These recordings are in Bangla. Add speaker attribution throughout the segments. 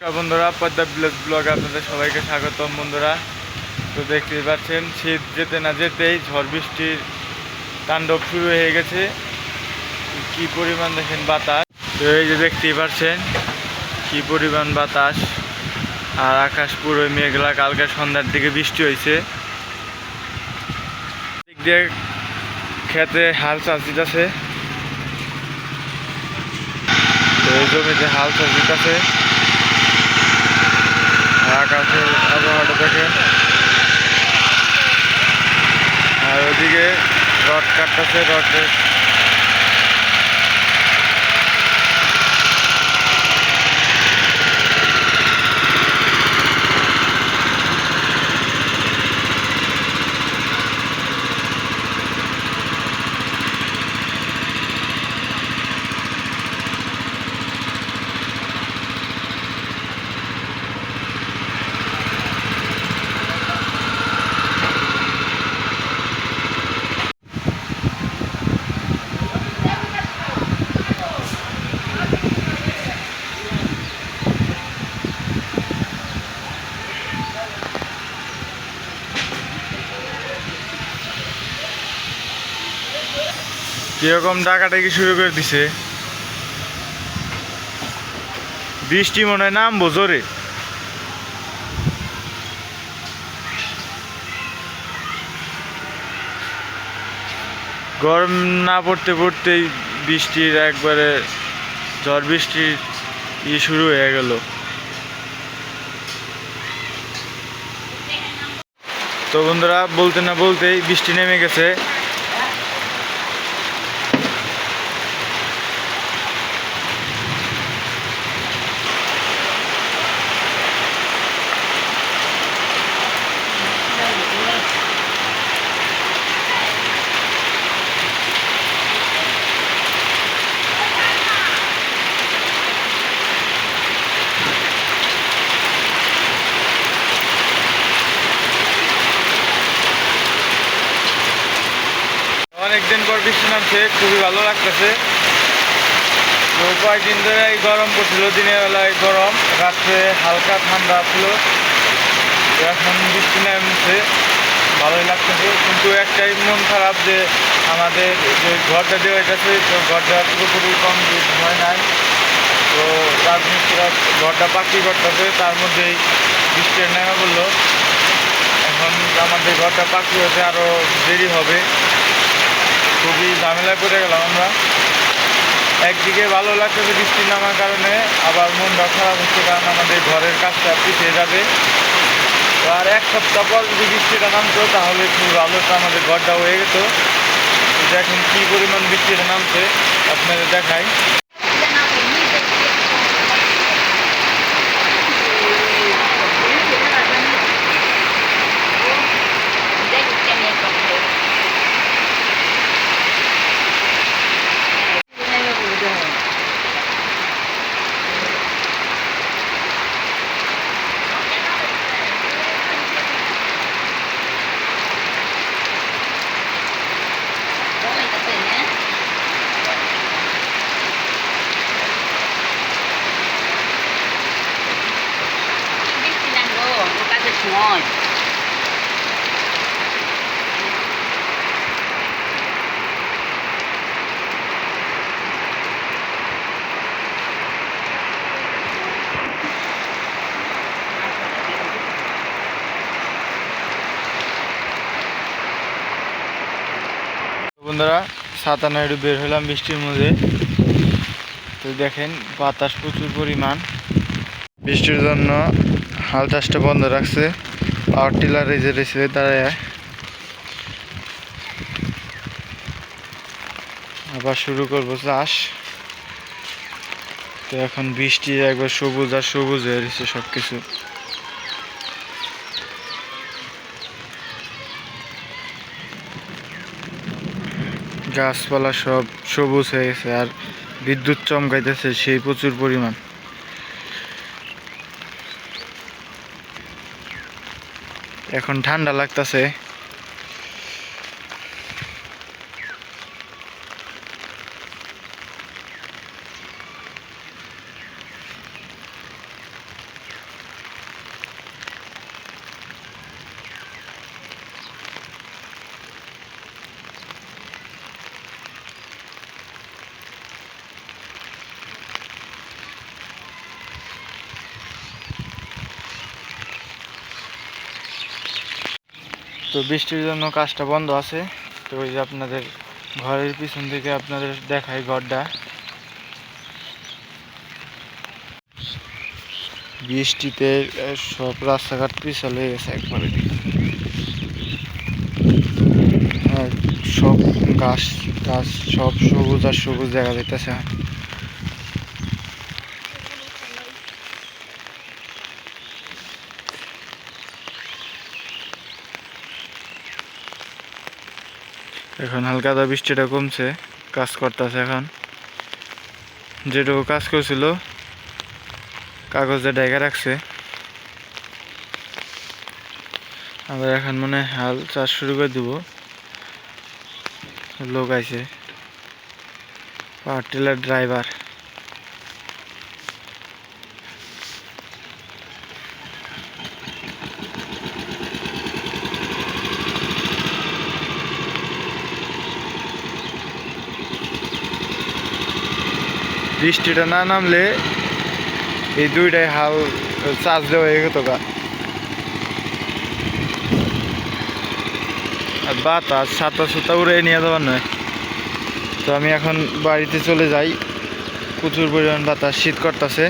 Speaker 1: বন্ধুরা, পদ্মা ভিলেজ ব্লগে আপনাদের সবাইকে স্বাগতম। বন্ধুরা, তো দেখতেই পাচ্ছেন শীত যেতে না যেতেই ঝড় বৃষ্টির তাণ্ডব শুরু হয়ে গেছে। কি পরিমাণ দেখেন বাতাস, তো এই যে দেখতেই পাচ্ছেন কি পরিমাণ বাতাস, আর আকাশ পুরো মেঘলা। কালকে সন্ধ্যার দিকে বৃষ্টি হয়েছে। দিক দিয়ে খেতে হাল চাষ দিতেছে, তো এই জমিতে হাল চাষ দিতেছে। আকাশের আবহাওয়াটা দেখেন, আর ওদিকে রড কাটতেছে। রডে কিরকম ডাকাডাকি শুরু করে দিছে। বৃষ্টি মনে হয় নামবো জোরে। গরম না পড়তে পড়তেই বৃষ্টির একবারে ঝড় বৃষ্টির শুরু হয়ে গেল। তো বন্ধুরা, বলতে না বলতেই বৃষ্টি নেমে গেছে। অনেকদিন পর বৃষ্টি নামছে, খুবই ভালো লাগতেছে। তো কয়েকদিন ধরে গরম পড়ছিল, দিনের বেলায় গরম, রাত্রে হালকা ঠান্ডা ছিল। এখন বৃষ্টি নামছে, ভালোই লাগতেছে। কিন্তু একটাই মন খারাপ যে আমাদের যে ঘরটা দেওয়া গেছে, তো ঘরটা পুরোপুরি কমপ্লিট হয় নাই। তো রাজমিস্ত্রিরা ঘরটা পাকি করতেছে, তার মধ্যেই বৃষ্টি নেমে বললো। এখন আমাদের ঘরটা পাকি হতে আরও দেরি হবে। খুবই ঝামেলায় পড়ে গেলাম আমরা। একদিকে ভালো লাগতেছে বৃষ্টি নামার কারণে, আবার মনটা খারাপ হচ্ছে কারণ আমাদের ঘরের কাজটা পিছিয়ে যাবে। তো আর এক সপ্তাহ পর যদি বৃষ্টিটা নামতো তাহলে খুব ভালো হতো, আমাদের ঘরটা হয়ে যেত। দেখেন কী পরিমাণ বৃষ্টিটা নামছে, আপনাদের দেখাই।
Speaker 2: সময়
Speaker 1: বন্ধুরা, ছাতা নাইডু বের হলাম বৃষ্টির মধ্যে। তো দেখেন বাতাস প্রচুর পরিমাণ। বৃষ্টির জন্য হাল চাষটা বন্ধ রাখছে। পাওয়ার টিলার এই যে রয়েছে দাঁড়ায়, আবার শুরু করবো চাষ। তো এখন বৃষ্টি একবার সবুজ আর সবুজ হয়ে রয়েছে সব কিছু। গাছপালা সব সবুজ হয়ে গেছে, আর বিদ্যুৎ চমকাইতেছে সেই প্রচুর পরিমাণ। এখন ঠান্ডা লাগতেছে। তো বৃষ্টির জন্য কাজটা বন্ধ আছে। তো ওই যে আপনাদের ঘরের পিছন থেকে আপনাদের দেখাই ঘরটা। বৃষ্টিতে সব রাস্তাঘাট পিছল হয়ে গেছে একবারে। আর সব গাছ গাছ সব সবুজ আর সবুজ দেখা যাইতেছে। এখন হালকা বৃষ্টিটা কমছে, কাজ করতেছে। এখন যেটুকু কাজ করছিল কাগজে ঢেকে রাখছে। আবার এখন মনে হাল চাষ শুরু করে দিব। লোক আইছে, পাওয়ার টিলার ড্রাইভার। বৃষ্টিটা না নামলে এই দুইটাই হাল চাষ দেওয়া হয়ে গেত গা। আর বাতাস ছাতা সুতা উড়ে নিয়ে যাবার নয়। তো আমি এখন বাড়িতে চলে যাই। প্রচুর পরিমাণ বাতাস, শীত করতেছে।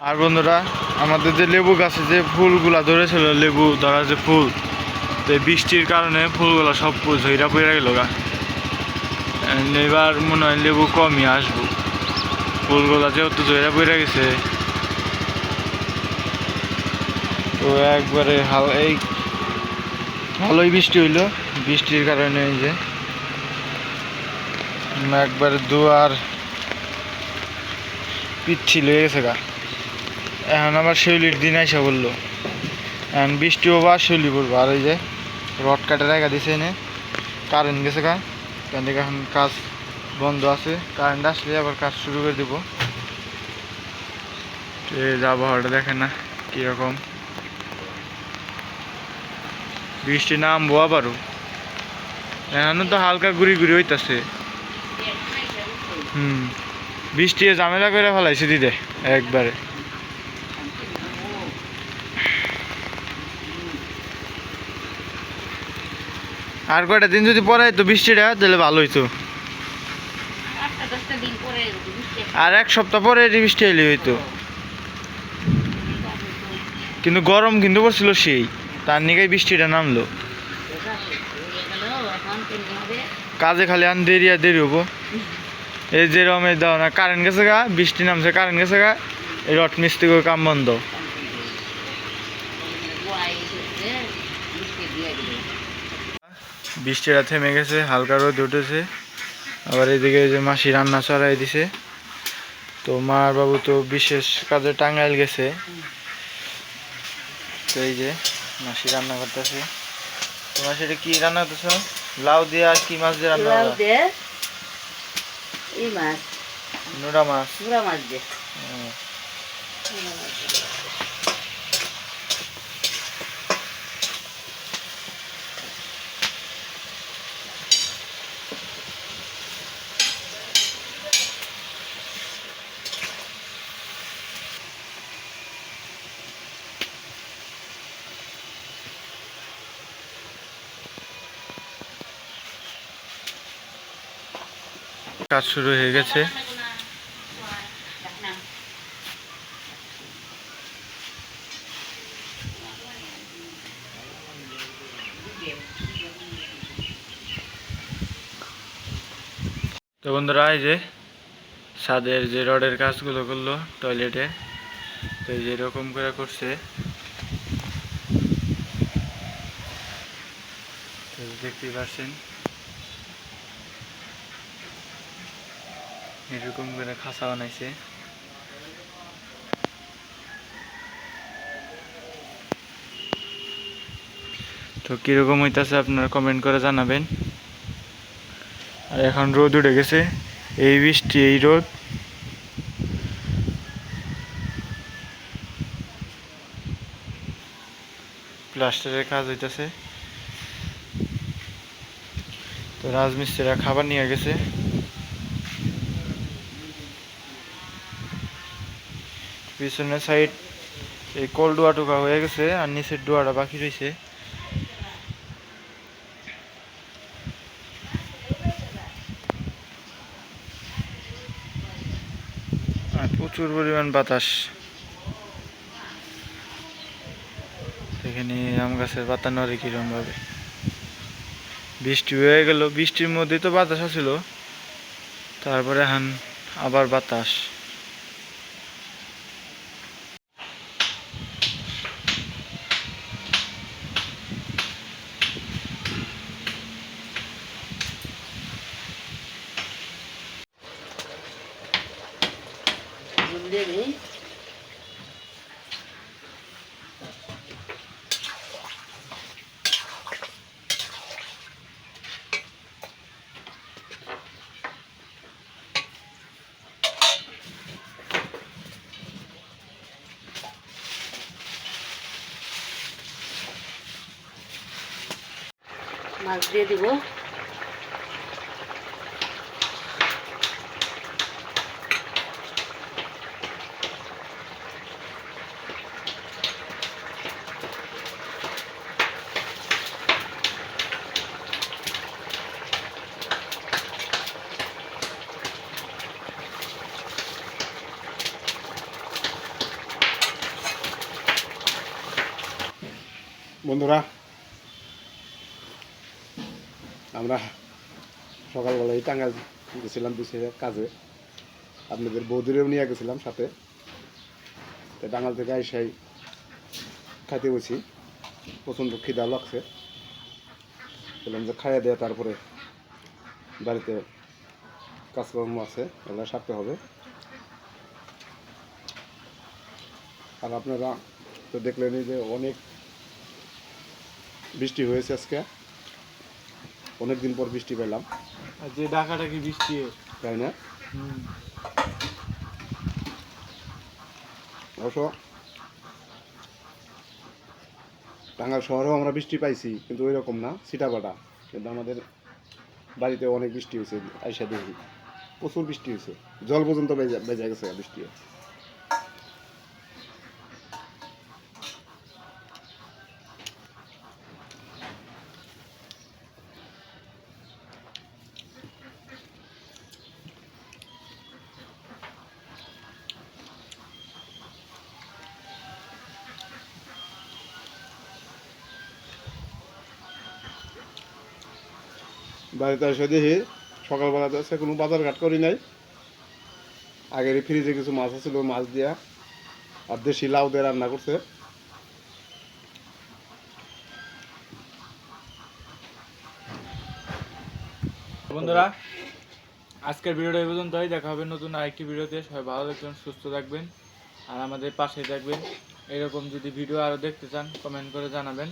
Speaker 1: আর বন্ধুরা, আমাদের যে লেবু গাছে যে ফুলগুলা ধরেছিল, লেবু ধরা যে ফুল, তো বৃষ্টির কারণে ফুলগুলো সব ঝইরা পড়ে গেল গা। এবার মনে হয় লেবু কমই আসবো। ফুলগুলা যেহেতু ঝইরা পড়ে গেছে, তো একবারে এই ভালোই বৃষ্টি হইলো। বৃষ্টির কারণে এই যে একবারে দুয়ার পিচ্ছিল হয়ে গেছে গা। এখন আবার শিউলির দিন আইসা বললো, এখন বৃষ্টি হবো আর শিউলি পড়বো। আর ওই যে রড কাটে রেখা দিছে এনে, কারেন্ট গেছে গা। এখন কাজ বন্ধ আছে, কারেন্ট আসলে আবার কাজ শুরু করে দেবো। আবহাওয়াটা দেখেন না কীরকম, বৃষ্টি নামবো আবারও। এখন তো হালকা ঘুরি ঘুরি হইতাছে। বৃষ্টি ঝামেলা করে ফেলাইছে দিদে একবারে। আর কয়টা দিন যদি পরে তো বৃষ্টিটা, তাহলে ভালো হইতো। আর এক সপ্তাহ পরে বৃষ্টি এলে হইতো। কিন্তু গরম কিন্তু পড়ছিল সেই, তার নিগাই বৃষ্টিটা নামলো। কাজে খালি আন দেরি আর দেরি হবো। এই যেরকম দাও না, কারেন্ট গেছে গা, বৃষ্টি নামছে, কারেন্ট গেছে গা, এই রড মিস্ত্রি করে কাম বন্ধ। বৃষ্টিটা থেমে গেছে, হালকা রোদ উঠেছে। আবার এদিকে যে মাসি রান্না চড়াই দিছে। তো মার বাবু তো বিশেষ কাজে টাঙ্গাইল গেছে। তো এই যে মাসি রান্না করতেছে। তোমার সেটা কি রান্না করতেছ? লাউ দিয়ে আর কি মাছ দিয়ে রান্না? লাউ দিয়ে এই মাছ, নোরা মাছ। নোরা মাছ দিয়ে। কাজ শুরু হয়ে গেছে। তো বন্ধুরা, এই যে ছাদের যে রডের কাজগুলো করলো টয়লেটে, তো এই যে এরকম করে করছে। দেখতেই পাচ্ছেন এরকম করে খাঁচা বানাইছে। তো কিরকম হইতাছে আপনারা কমেন্ট করে জানাবেন। আর এখন রোদ উঠে গেছে, এই বৃষ্টি এই রোদ। প্লাস্টারের কাজ হইতাছে। তো রাজমিস্ত্রিরা খাবার নিয়ে গেছে। পিছনের সাইড এই কল ডোয়া টোকা হয়ে গেছে, আর নিচের ডোয়াটা বাকি রয়েছে। আর প্রচুর পরিমাণ বাতাস। এখানে আম গাছের পাতা নড়ে কিরম ভাবে। বৃষ্টি হয়ে গেল, বৃষ্টির মধ্যেই তো বাতাস আছিল, তারপরে আবার বাতাস।
Speaker 2: মাছ দিয়ে দিব।
Speaker 3: বন্ধুরা, আমরা সকালবেলায় টাঙ্গাইল গেছিলাম বিশেষ কাজে। আপনাদের বৌদিরেও নিয়ে গেছিলাম সাথে। তো টাঙ্গাইল থেকে আইসাই খাইতে বসি, প্রচণ্ড খিদা লাগছে। বললাম যে খাইয়ে দেয়, তারপরে বাড়িতে কাজকর্ম আছে, এগুলো সারতে হবে। আর আপনারা তো দেখলেনই যে অনেক বৃষ্টি হয়েছে আজকে, অনেক দিন পর বৃষ্টি পেলাম,
Speaker 1: আর যে ঢাকাটা কি বৃষ্টি,
Speaker 3: তাই না? অবশ্য টাঙ্গাইল শহরেও আমরা বৃষ্টি পাইছি, কিন্তু ওই রকম না, ছিটাপাটা। কিন্তু আমাদের বাড়িতে অনেক বৃষ্টি হয়েছে, আইসা দেখি প্রচুর বৃষ্টি হয়েছে, জল পর্যন্ত বেজে গেছে বৃষ্টি। বাড়িতে এসে দেখি সকালবেলাতে আছে কোনো বাজার ঘাট করি নাই। আগের ফ্রিজে কিছু মাছ আছিল, মাছ দিয়া আর দেশি লাউ দিয়ে রান্না করছে।
Speaker 1: বন্ধুরা, আজকের ভিডিওটা এই পর্যন্তই। দেখা হবে নতুন আরেকটি ভিডিওতে। সবাই ভালো থাকবেন, সুস্থ থাকবেন, আর আমাদের পাশে থাকবেন। এরকম যদি ভিডিও আরও দেখতে চান কমেন্ট করে জানাবেন।